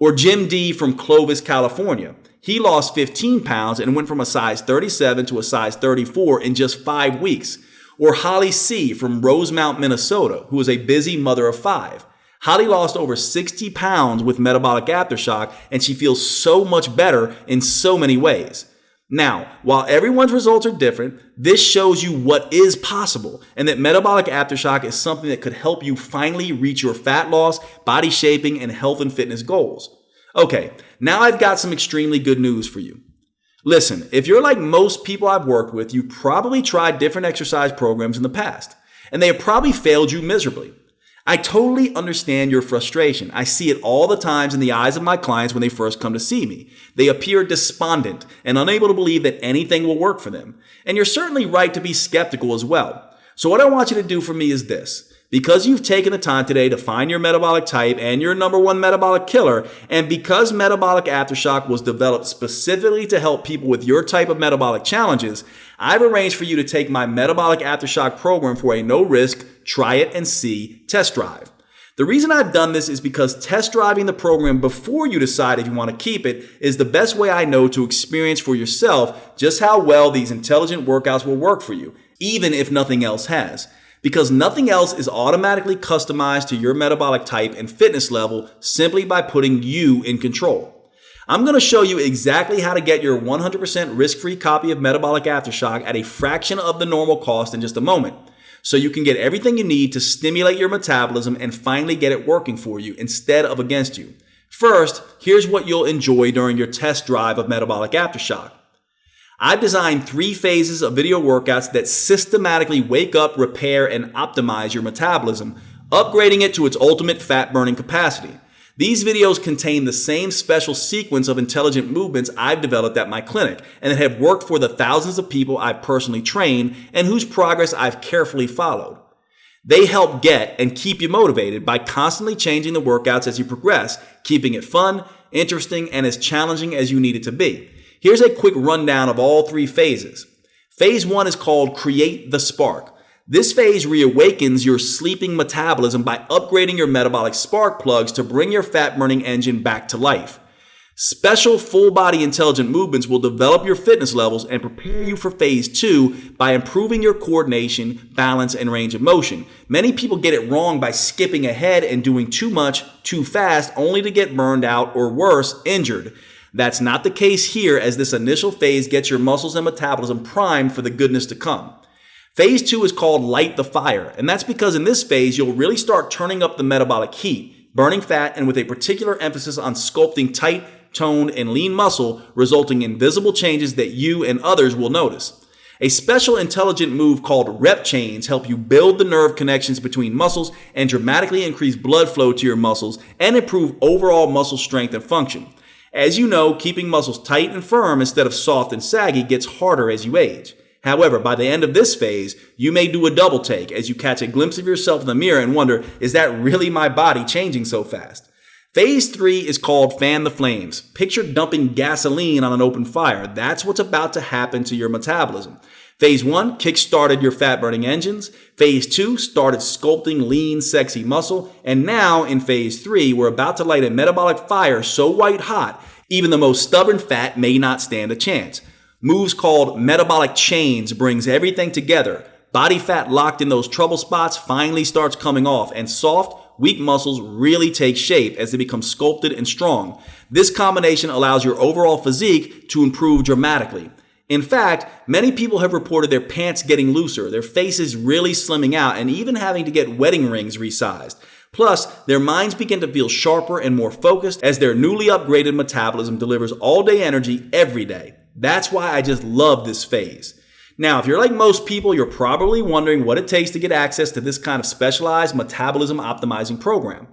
Or Jim D. from Clovis, California. He lost 15 pounds and went from a size 37 to a size 34 in just 5 weeks. Or Holly C. from Rosemount, Minnesota, who is a busy mother of 5. Holly lost over 60 pounds with metabolic aftershock, and she feels so much better in so many ways. Now, while everyone's results are different, this shows you what is possible and that metabolic aftershock is something that could help you finally reach your fat loss, body shaping, and health and fitness goals. Okay, now I've got some extremely good news for you. Listen, if you're like most people I've worked with, you've probably tried different exercise programs in the past, and they have probably failed you miserably. I totally understand your frustration. I see it all the times in the eyes of my clients when they first come to see me. They appear despondent and unable to believe that anything will work for them. And you're certainly right to be skeptical as well. So what I want you to do for me is this. Because you've taken the time today to find your metabolic type and your number one metabolic killer, and because metabolic aftershock was developed specifically to help people with your type of metabolic challenges, I've arranged for you to take my metabolic aftershock program for a no-risk, try it and see test drive. The reason I've done this is because test driving the program before you decide if you want to keep it is the best way I know to experience for yourself just how well these intelligent workouts will work for you, even if nothing else has. Because nothing else is automatically customized to your metabolic type and fitness level simply by putting you in control. I'm going to show you exactly how to get your 100% risk-free copy of Metabolic Aftershock at a fraction of the normal cost in just a moment, so you can get everything you need to stimulate your metabolism and finally get it working for you instead of against you. First, here's what you'll enjoy during your test drive of Metabolic Aftershock. I've designed 3 phases of video workouts that systematically wake up, repair, and optimize your metabolism, upgrading it to its ultimate fat-burning capacity. These videos contain the same special sequence of intelligent movements I've developed at my clinic and that have worked for the thousands of people I've personally trained and whose progress I've carefully followed. They help get and keep you motivated by constantly changing the workouts as you progress, keeping it fun, interesting, and as challenging as you need it to be. Here's a quick rundown of all 3 phases. Phase 1 is called Create the Spark. This phase reawakens your sleeping metabolism by upgrading your metabolic spark plugs to bring your fat-burning engine back to life. Special full-body intelligent movements will develop your fitness levels and prepare you for phase 2 by improving your coordination, balance, and range of motion. Many people get it wrong by skipping ahead and doing too much, too fast, only to get burned out or worse, injured. That's not the case here, as this initial phase gets your muscles and metabolism primed for the goodness to come. Phase 2 is called Light the Fire, and that's because in this phase, you'll really start turning up the metabolic heat, burning fat, and with a particular emphasis on sculpting tight, toned, and lean muscle, resulting in visible changes that you and others will notice. A special intelligent move called rep chains help you build the nerve connections between muscles and dramatically increase blood flow to your muscles and improve overall muscle strength and function. As you know, keeping muscles tight and firm instead of soft and saggy gets harder as you age. However, by the end of this phase, you may do a double take as you catch a glimpse of yourself in the mirror and wonder, is that really my body changing so fast? Phase 3 is called Fan the Flames. Picture dumping gasoline on an open fire. That's what's about to happen to your metabolism. Phase 1 kick-started your fat-burning engines. Phase 2 started sculpting lean, sexy muscle. And now, in Phase 3, we're about to light a metabolic fire so white-hot, even the most stubborn fat may not stand a chance. Moves called metabolic chains brings everything together. Body fat locked in those trouble spots finally starts coming off, and soft, weak muscles really take shape as they become sculpted and strong. This combination allows your overall physique to improve dramatically. In fact, many people have reported their pants getting looser, their faces really slimming out, and even having to get wedding rings resized. Plus, their minds begin to feel sharper and more focused as their newly upgraded metabolism delivers all-day energy every day. That's why I just love this phase. Now, if you're like most people, you're probably wondering what it takes to get access to this kind of specialized metabolism optimizing program.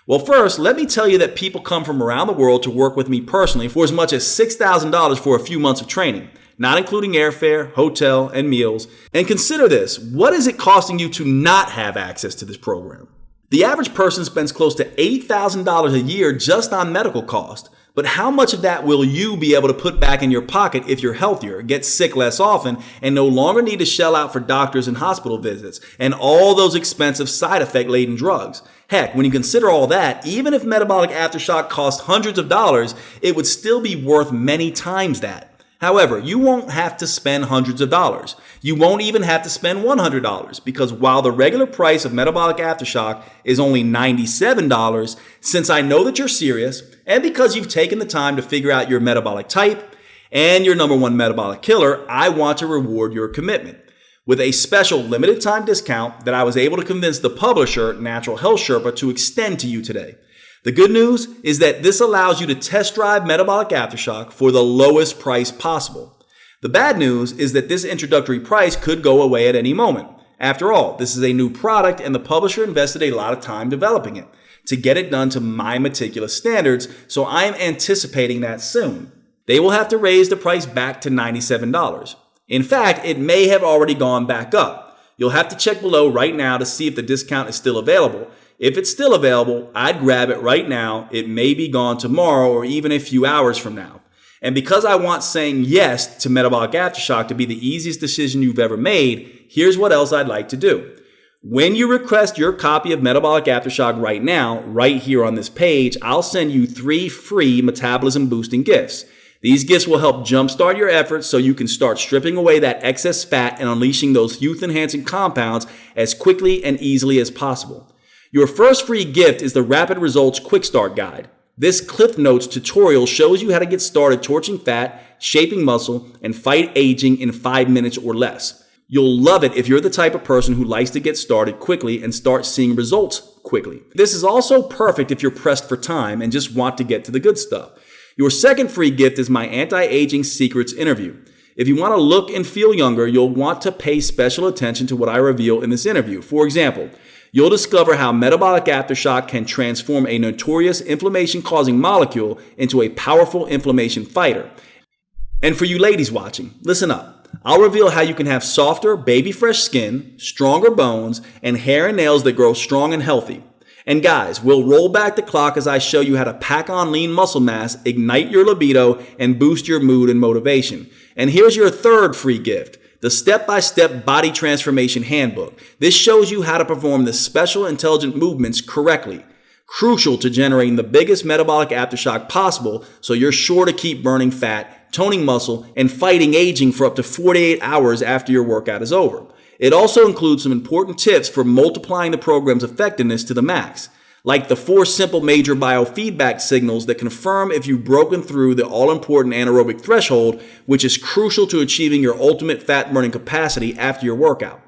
Well, first, let me tell you that people come from around the world to work with me personally for as much as $6,000 for a few months of training, not including airfare, hotel, and meals. And consider this, what is it costing you to not have access to this program? The average person spends close to $8,000 a year just on medical cost. But how much of that will you be able to put back in your pocket if you're healthier, get sick less often, and no longer need to shell out for doctors and hospital visits and all those expensive side effect laden drugs? Heck, when you consider all that, even if metabolic aftershock cost hundreds of dollars, it would still be worth many times that. However, you won't have to spend hundreds of dollars. You won't even have to spend $100 because while the regular price of metabolic aftershock is only $97, since I know that you're serious and because you've taken the time to figure out your metabolic type and your number one metabolic killer, I want to reward your commitment with a special limited time discount that I was able to convince the publisher, Natural Health Sherpa, to extend to you today. The good news is that this allows you to test drive metabolic aftershock for the lowest price possible. The bad news is that this introductory price could go away at any moment. After all, this is a new product and the publisher invested a lot of time developing it to get it done to my meticulous standards, so I am anticipating that soon. They will have to raise the price back to $97. In fact, it may have already gone back up. You'll have to check below right now to see if the discount is still available. If it's still available, I'd grab it right now. It may be gone tomorrow or even a few hours from now. And because I want saying yes to metabolic aftershock to be the easiest decision you've ever made, here's what else I'd like to do. When you request your copy of Metabolic Aftershock right now, right here on this page, I'll send you 3 free metabolism boosting gifts. These gifts will help jumpstart your efforts so you can start stripping away that excess fat and unleashing those youth-enhancing compounds as quickly and easily as possible. Your first free gift is the Rapid Results Quick Start Guide. This Cliff Notes tutorial shows you how to get started torching fat, shaping muscle, and fight aging in 5 minutes or less. You'll love it if you're the type of person who likes to get started quickly and start seeing results quickly. This is also perfect if you're pressed for time and just want to get to the good stuff. Your second free gift is my Anti-Aging Secrets interview. If you want to look and feel younger, you'll want to pay special attention to what I reveal in this interview. For example, you'll discover how metabolic aftershock can transform a notorious inflammation-causing molecule into a powerful inflammation fighter. And for you ladies watching, listen up. I'll reveal how you can have softer, baby-fresh skin, stronger bones, and hair and nails that grow strong and healthy. And guys, we'll roll back the clock as I show you how to pack on lean muscle mass, ignite your libido, and boost your mood and motivation. And here's your third free gift. The step-by-step body transformation handbook. This shows you how to perform the special intelligent movements correctly, crucial to generating the biggest metabolic aftershock possible so you're sure to keep burning fat, toning muscle, and fighting aging for up to 48 hours after your workout is over. It also includes some important tips for multiplying the program's effectiveness to the max, like the 4 simple major biofeedback signals that confirm if you've broken through the all-important anaerobic threshold, which is crucial to achieving your ultimate fat-burning capacity after your workout.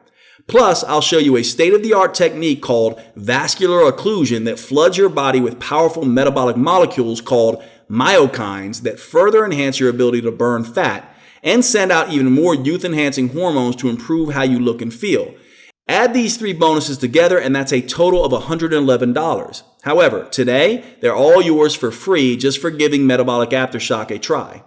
Plus, I'll show you a state-of-the-art technique called vascular occlusion that floods your body with powerful metabolic molecules called myokines that further enhance your ability to burn fat and send out even more youth-enhancing hormones to improve how you look and feel. Add these 3 bonuses together and that's a total of $111. However, today, they're all yours for free just for giving Metabolic Aftershock a try.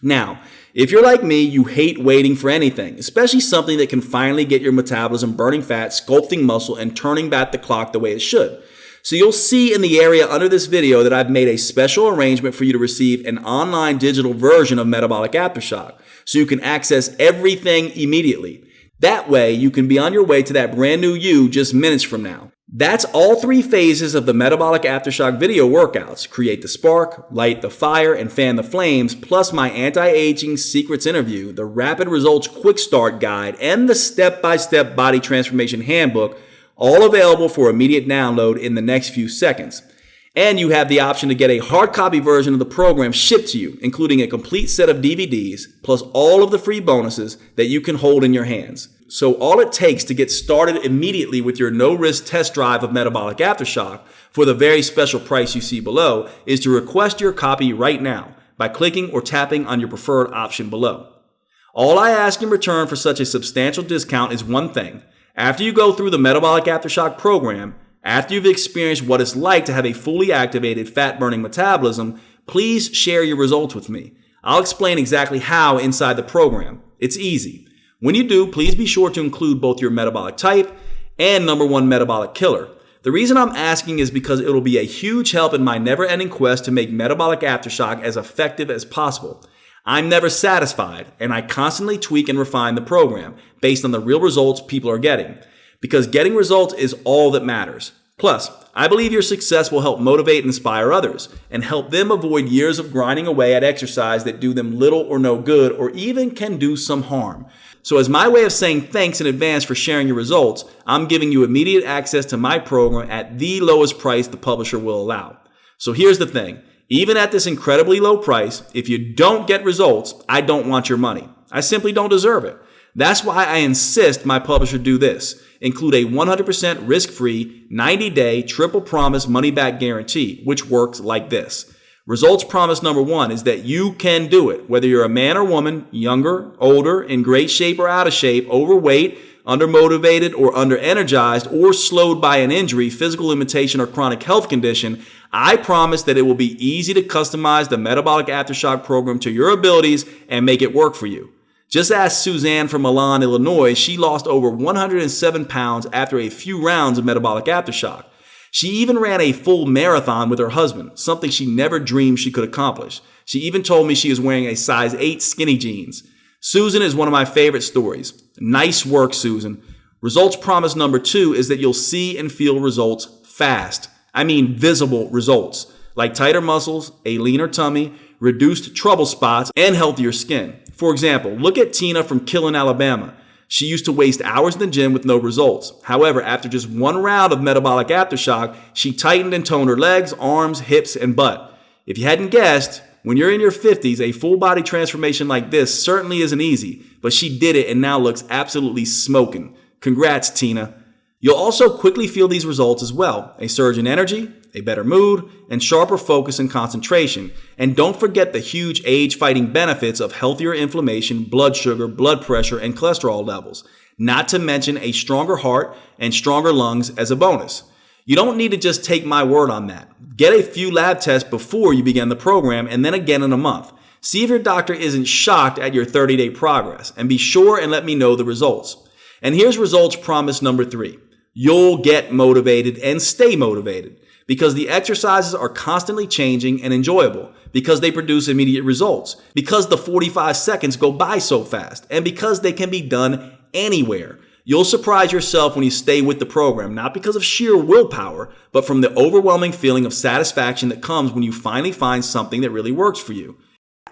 Now, if you're like me, you hate waiting for anything, especially something that can finally get your metabolism burning fat, sculpting muscle, and turning back the clock the way it should. So you'll see in the area under this video that I've made a special arrangement for you to receive an online digital version of Metabolic Aftershock, so you can access everything immediately. That way, you can be on your way to that brand new you just minutes from now. That's all 3 phases of the Metabolic Aftershock video workouts. Create the spark, light the fire, and fan the flames, plus my Anti-Aging Secrets interview, the Rapid Results Quick Start Guide, and the Step-by-Step Body Transformation Handbook, all available for immediate download in the next few seconds. And you have the option to get a hard copy version of the program shipped to you, including a complete set of DVDs, plus all of the free bonuses that you can hold in your hands. So all it takes to get started immediately with your no-risk test drive of Metabolic Aftershock for the very special price you see below is to request your copy right now by clicking or tapping on your preferred option below. All I ask in return for such a substantial discount is one thing. After you go through the Metabolic Aftershock program, after you've experienced what it's like to have a fully activated fat-burning metabolism, please share your results with me. I'll explain exactly how inside the program. It's easy. When you do, please be sure to include both your metabolic type and number 1 metabolic killer. The reason I'm asking is because it'll be a huge help in my never-ending quest to make metabolic aftershock as effective as possible. I'm never satisfied, and I constantly tweak and refine the program based on the real results people are getting, because getting results is all that matters. Plus, I believe your success will help motivate and inspire others and help them avoid years of grinding away at exercise that do them little or no good or even can do some harm. So as my way of saying thanks in advance for sharing your results, I'm giving you immediate access to my program at the lowest price the publisher will allow. So here's the thing. Even at this incredibly low price, if you don't get results, I don't want your money. I simply don't deserve it. That's why I insist my publisher do this. Include a 100% risk-free, 90-day, triple promise money-back guarantee, which works like this. Results promise number 1 is that you can do it, whether you're a man or woman, younger, older, in great shape or out of shape, overweight, undermotivated or underenergized, or slowed by an injury, physical limitation, or chronic health condition. I promise that it will be easy to customize the Metabolic Aftershock program to your abilities and make it work for you. Just ask Suzanne from Milan, Illinois. She lost over 107 pounds after a few rounds of Metabolic Aftershock. She even ran a full marathon with her husband, something she never dreamed she could accomplish. She even told me she is wearing a size 8 skinny jeans. Susan is one of my favorite stories. Nice work, Susan. Results promise number 2 is that you'll see and feel results fast. I mean visible results, like tighter muscles, a leaner tummy, reduced trouble spots, and healthier skin. For example, look at Tina from Killen, Alabama. She used to waste hours in the gym with no results. However, after just one round of Metabolic Aftershock, she tightened and toned her legs, arms, hips, and butt. If you hadn't guessed, when you're in your 50s, a full body transformation like this certainly isn't easy, but she did it and now looks absolutely smoking. Congrats, Tina. You'll also quickly feel these results as well. A surge in energy, a better mood, and sharper focus and concentration. And don't forget the huge age-fighting benefits of healthier inflammation, blood sugar, blood pressure, and cholesterol levels. Not to mention a stronger heart and stronger lungs as a bonus. You don't need to just take my word on that. Get a few lab tests before you begin the program and then again in a month. See if your doctor isn't shocked at your 30-day progress, and be sure and let me know the results. And here's results promise number 3. You'll get motivated and stay motivated because the exercises are constantly changing and enjoyable, because they produce immediate results, because the 45 seconds go by so fast, and because they can be done anywhere. You'll surprise yourself when you stay with the program, not because of sheer willpower, but from the overwhelming feeling of satisfaction that comes when you finally find something that really works for you.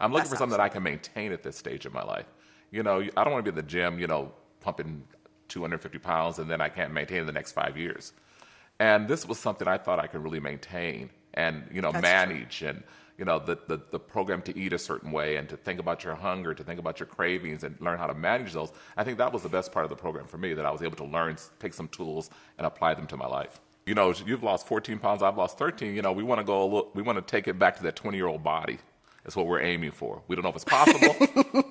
I'm looking for something that I can maintain at this stage of my life. I don't want to be in the gym, pumping 250 pounds and then I can't maintain it the next 5 years. And this was something I thought I could really maintain and, manage true. And, the program to eat a certain way and to think about your hunger, to think about your cravings and learn how to manage those. I think that was the best part of the program for me, that I was able to learn, take some tools and apply them to my life. You've lost 14 pounds, I've lost 13. We want to take it back to that 20-year-old body. That's what we're aiming for. We don't know if it's possible,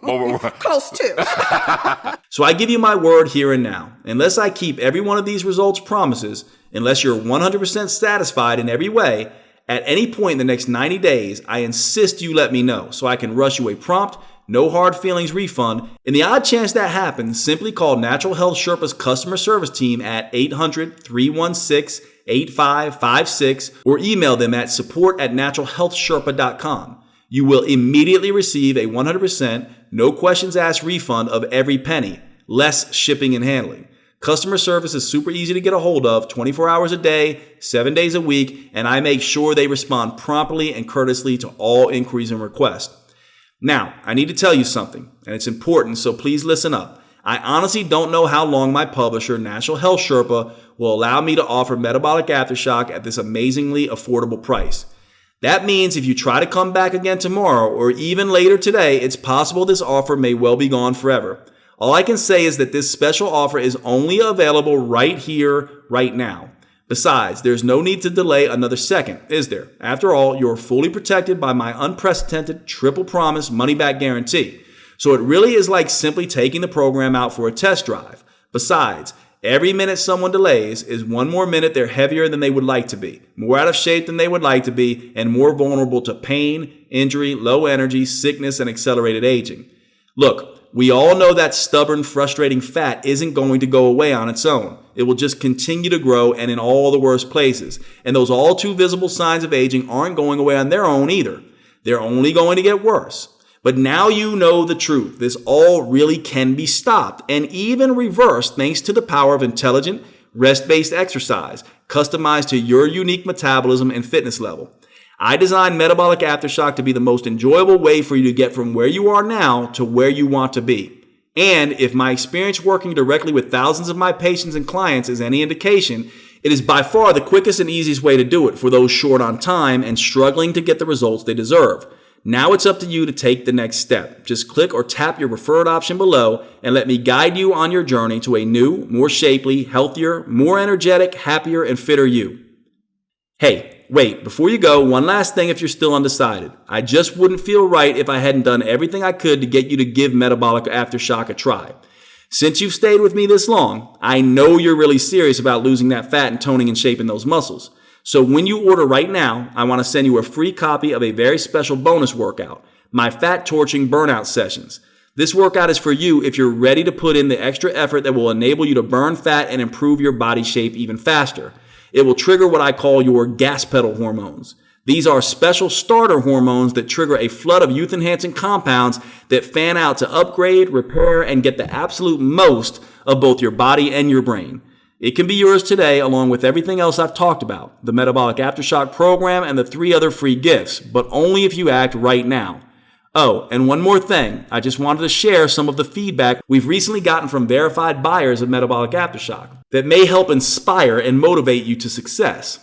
but we're close to. So I give you my word here and now. Unless I keep every one of these results promises, unless you're 100% satisfied in every way, at any point in the next 90 days, I insist you let me know so I can rush you a prompt, no hard feelings refund. In the odd chance that happens, simply call Natural Health Sherpa's customer service team at 800-316-8556 or email them at support@naturalhealthsherpa.com. You will immediately receive a 100%, no questions asked refund of every penny, less shipping and handling. Customer service is super easy to get a hold of, 24 hours a day, 7 days a week, and I make sure they respond promptly and courteously to all inquiries and requests. Now, I need to tell you something, and it's important, so please listen up. I honestly don't know how long my publisher, Natural Health Sherpa, will allow me to offer Metabolic Aftershock at this amazingly affordable price. That means if you try to come back again tomorrow or even later today, it's possible this offer may well be gone forever. All I can say is that this special offer is only available right here, right now. Besides, there's no need to delay another second, is there? After all, you're fully protected by my unprecedented triple promise money-back guarantee. So it really is like simply taking the program out for a test drive. Besides, every minute someone delays is one more minute they're heavier than they would like to be, more out of shape than they would like to be, and more vulnerable to pain, injury, low energy, sickness, and accelerated aging. Look, we all know that stubborn, frustrating fat isn't going to go away on its own. it will just continue to grow and in all the worst places. And those all too visible signs of aging aren't going away on their own either. They're only going to get worse. But now you know the truth. This all really can be stopped and even reversed thanks to the power of intelligent, rest-based exercise, customized to your unique metabolism and fitness level. I designed Metabolic Aftershock to be the most enjoyable way for you to get from where you are now to where you want to be. And if my experience working directly with thousands of my patients and clients is any indication, it is by far the quickest and easiest way to do it for those short on time and struggling to get the results they deserve. Now it's up to you to take the next step. Just click or tap your preferred option below and let me guide you on your journey to a new, more shapely, healthier, more energetic, happier, and fitter you. Hey, wait, before you go, one last thing if you're still undecided. I just wouldn't feel right if I hadn't done everything I could to get you to give Metabolic Aftershock a try. Since you've stayed with me this long, I know you're really serious about losing that fat and toning and shaping those muscles. So when you order right now, I want to send you a free copy of a very special bonus workout, my Fat Torching Burnout Sessions. This workout is for you if you're ready to put in the extra effort that will enable you to burn fat and improve your body shape even faster. It will trigger what I call your gas pedal hormones. These are special starter hormones that trigger a flood of youth-enhancing compounds that fan out to upgrade, repair, and get the absolute most of both your body and your brain. It can be yours today along with everything else I've talked about, the Metabolic Aftershock program and the 3 other free gifts, but only if you act right now. Oh, and one more thing. I just wanted to share some of the feedback we've recently gotten from verified buyers of Metabolic Aftershock that may help inspire and motivate you to success.